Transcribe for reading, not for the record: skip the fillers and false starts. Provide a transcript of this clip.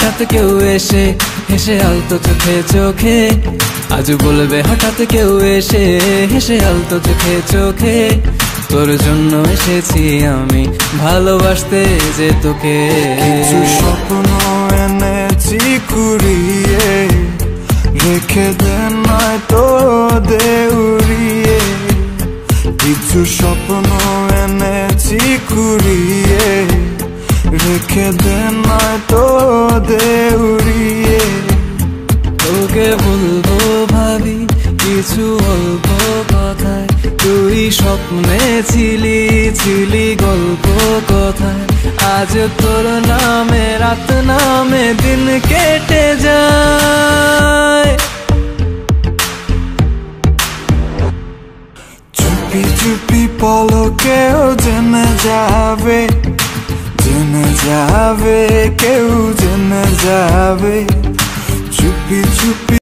হঠাৎ কেউ এসে হেসে আলতো চোখে চোখে, আজ বলবে হঠাৎ কেউ এসে হেসে আলতো চোখে চোখে, তোর জন্য এসেছি আমি ভালোবাসতে যে তোকে। কিছু স্বপ্ন এনেছি কুড়িয়ে, রেখে দে নয়তো দে উড়িয়ে। কিছু স্বপ্ন এনেছি কুড়িয়ে, রেখে দে নয়তো দে উড়িয়ে। তোকে বলবো ভাবি কিছু অল্প কথায়, তুই স্বপ্নে ছিলি ছিলি গল্প কথায়, আজ তোর নামে রাত নামে দিন কেটে যায়। চুপি চুপি পলকেও জেনে যাবে, জেনে যাবে, কেউ জেনে যাবে। চুপি চুপি